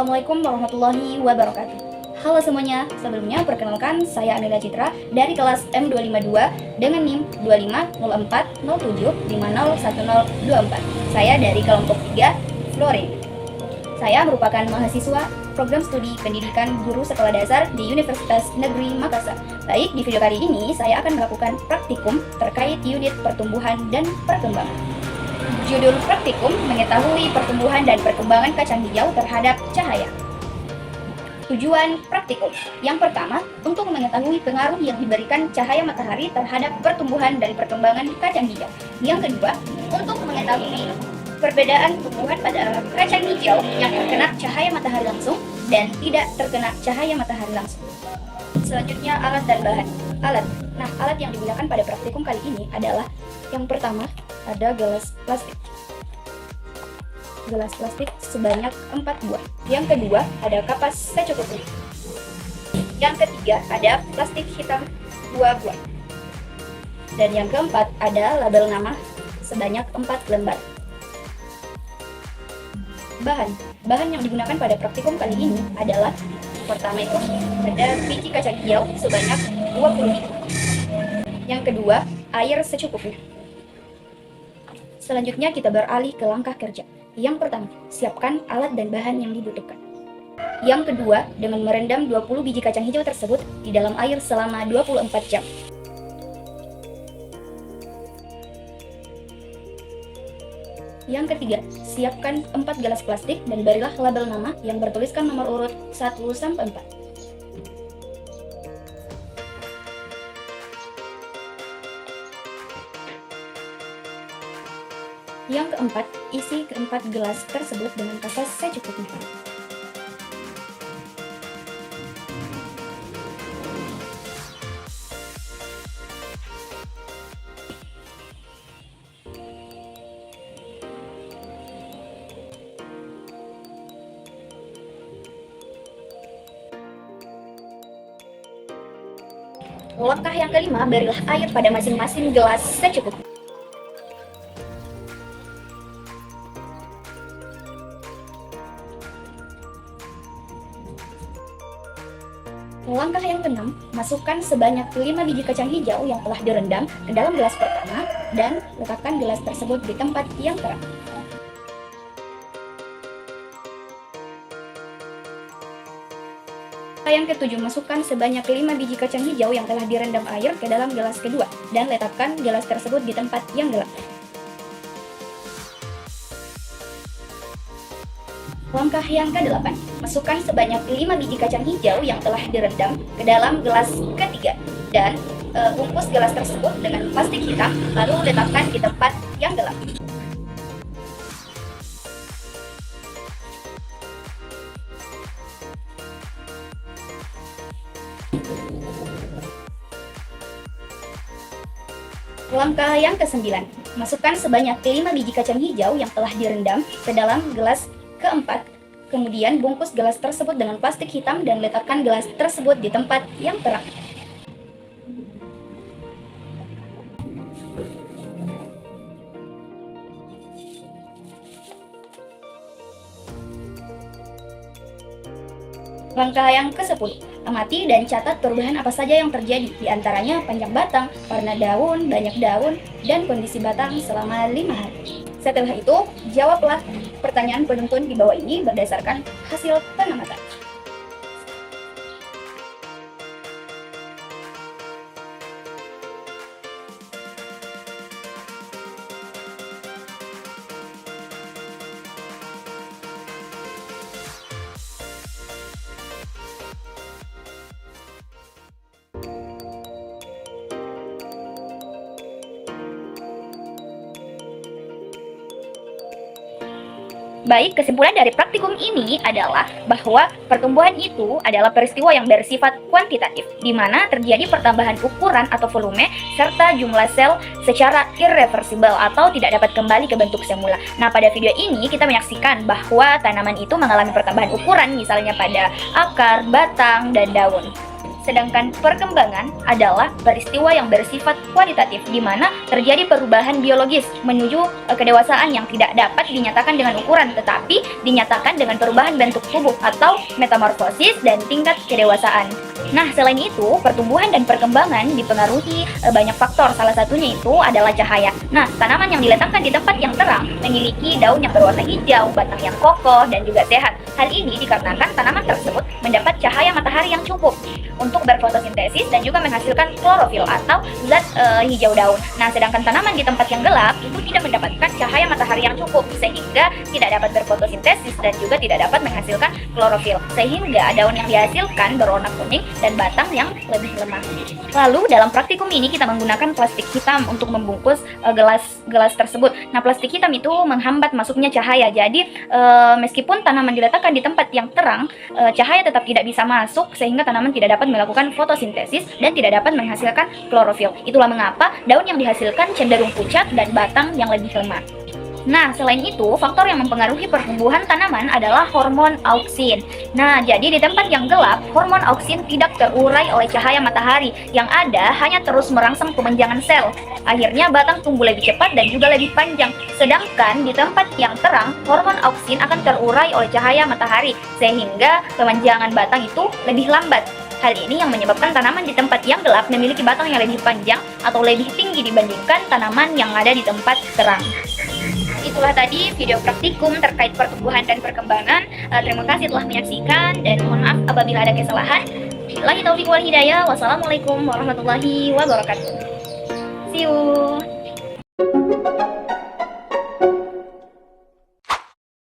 Assalamualaikum warahmatullahi wabarakatuh. Halo semuanya, sebelumnya perkenalkan saya Amelia Citra dari kelas M252 dengan NIM 250407501024. Saya dari kelompok 3 Florin. Saya merupakan mahasiswa program studi pendidikan guru sekolah dasar di Universitas Negeri Makassar. Baik, di video kali ini saya akan melakukan praktikum terkait unit pertumbuhan dan perkembangan. Judul praktikum mengetahui pertumbuhan dan perkembangan kacang hijau terhadap cahaya. Tujuan praktikum yang pertama, untuk mengetahui pengaruh yang diberikan cahaya matahari terhadap pertumbuhan dan perkembangan kacang hijau. Yang kedua, untuk mengetahui perbedaan tumbuhan pada kacang hijau yang terkena cahaya matahari langsung dan tidak terkena cahaya matahari langsung. Selanjutnya, alat dan bahan. Alat yang digunakan pada praktikum kali ini adalah yang pertama, ada gelas plastik sebanyak 4 buah. Yang kedua, ada kapas secukupnya. Yang ketiga, ada plastik hitam 2 buah. Dan yang keempat, ada label nama sebanyak 4 lembar. Bahan yang digunakan pada praktikum kali ini adalah pertama itu ada biji kacang hijau sebanyak 20 biji. Yang kedua, air secukupnya. Selanjutnya kita beralih ke langkah kerja. Yang pertama, siapkan alat dan bahan yang dibutuhkan. Yang kedua, dengan merendam 20 biji kacang hijau tersebut di dalam air selama 24 jam. Yang ketiga, siapkan 4 gelas plastik dan berilah label nama yang bertuliskan nomor urut 1-4. Yang keempat, isi keempat gelas tersebut dengan kapas secukupnya. Langkah yang kelima, berilah air pada masing-masing gelas secukupnya. Langkah yang keenam, masukkan sebanyak 5 biji kacang hijau yang telah direndam ke dalam gelas pertama dan letakkan gelas tersebut di tempat yang terang. Yang ketujuh, masukkan sebanyak 5 biji kacang hijau yang telah direndam air ke dalam gelas kedua dan letakkan gelas tersebut di tempat yang gelap. Langkah yang ke-8, masukkan sebanyak 5 biji kacang hijau yang telah direndam ke dalam gelas ketiga dan bungkus gelas tersebut dengan plastik hitam lalu letakkan di tempat yang gelap. Langkah yang ke-9, masukkan sebanyak 5 biji kacang hijau yang telah direndam ke dalam gelas keempat, kemudian bungkus gelas tersebut dengan plastik hitam dan letakkan gelas tersebut di tempat yang terang. Langkah yang ke-10, amati dan catat perubahan apa saja yang terjadi, di antaranya panjang batang, warna daun, banyak daun, dan kondisi batang selama 5 hari. Setelah itu, jawablah pertanyaan penuntun di bawah ini berdasarkan hasil pengamatan. Baik, kesimpulan dari praktikum ini adalah bahwa pertumbuhan itu adalah peristiwa yang bersifat kuantitatif, di mana terjadi pertambahan ukuran atau volume serta jumlah sel secara irreversibel atau tidak dapat kembali ke bentuk semula. Nah, pada video ini kita menyaksikan bahwa tanaman itu mengalami pertambahan ukuran, misalnya pada akar, batang, dan daun. Sedangkan perkembangan adalah peristiwa yang bersifat kualitatif, di mana terjadi perubahan biologis menuju kedewasaan yang tidak dapat dinyatakan dengan ukuran, tetapi dinyatakan dengan perubahan bentuk tubuh atau metamorfosis dan tingkat kedewasaan. Nah, selain itu, pertumbuhan dan perkembangan dipengaruhi banyak faktor. Salah satunya itu adalah cahaya. Nah, tanaman yang diletakkan di tempat yang terang memiliki daun yang berwarna hijau, batang yang kokoh, dan juga sehat. Hal ini dikarenakan tanaman tersebut mendapat cahaya matahari yang cukup untuk berfotosintesis dan juga menghasilkan klorofil atau zat hijau daun. Nah, sedangkan tanaman di tempat yang gelap itu tidak mendapatkan cahaya matahari yang cukup sehingga tidak dapat berfotosintesis dan juga tidak dapat menghasilkan klorofil. Sehingga daun yang dihasilkan berwarna kuning dan batang yang lebih lemah. Lalu dalam praktikum ini kita menggunakan plastik hitam untuk membungkus gelas tersebut. Nah, plastik hitam itu menghambat masuknya cahaya. Jadi meskipun tanaman diletakkan di tempat yang terang, cahaya tetap tidak bisa masuk sehingga tanaman tidak dapat melakukan fotosintesis dan tidak dapat menghasilkan klorofil. Itulah mengapa daun yang dihasilkan cenderung pucat dan batang yang lebih lemah. Nah, selain itu, faktor yang mempengaruhi pertumbuhan tanaman adalah hormon auksin. Nah, jadi di tempat yang gelap, hormon auksin tidak terurai oleh cahaya matahari. Yang ada hanya terus merangsang pemanjangan sel. Akhirnya batang tumbuh lebih cepat dan juga lebih panjang. Sedangkan di tempat yang terang, hormon auksin akan terurai oleh cahaya matahari, sehingga pemanjangan batang itu lebih lambat. Hal ini yang menyebabkan tanaman di tempat yang gelap memiliki batang yang lebih panjang atau lebih tinggi dibandingkan tanaman yang ada di tempat terang. Itulah tadi video praktikum terkait pertumbuhan dan perkembangan. Terima kasih telah menyaksikan dan mohon maaf apabila ada kesalahan. Billahi taufiq wal hidayah. Wassalamualaikum warahmatullahi wabarakatuh. See you.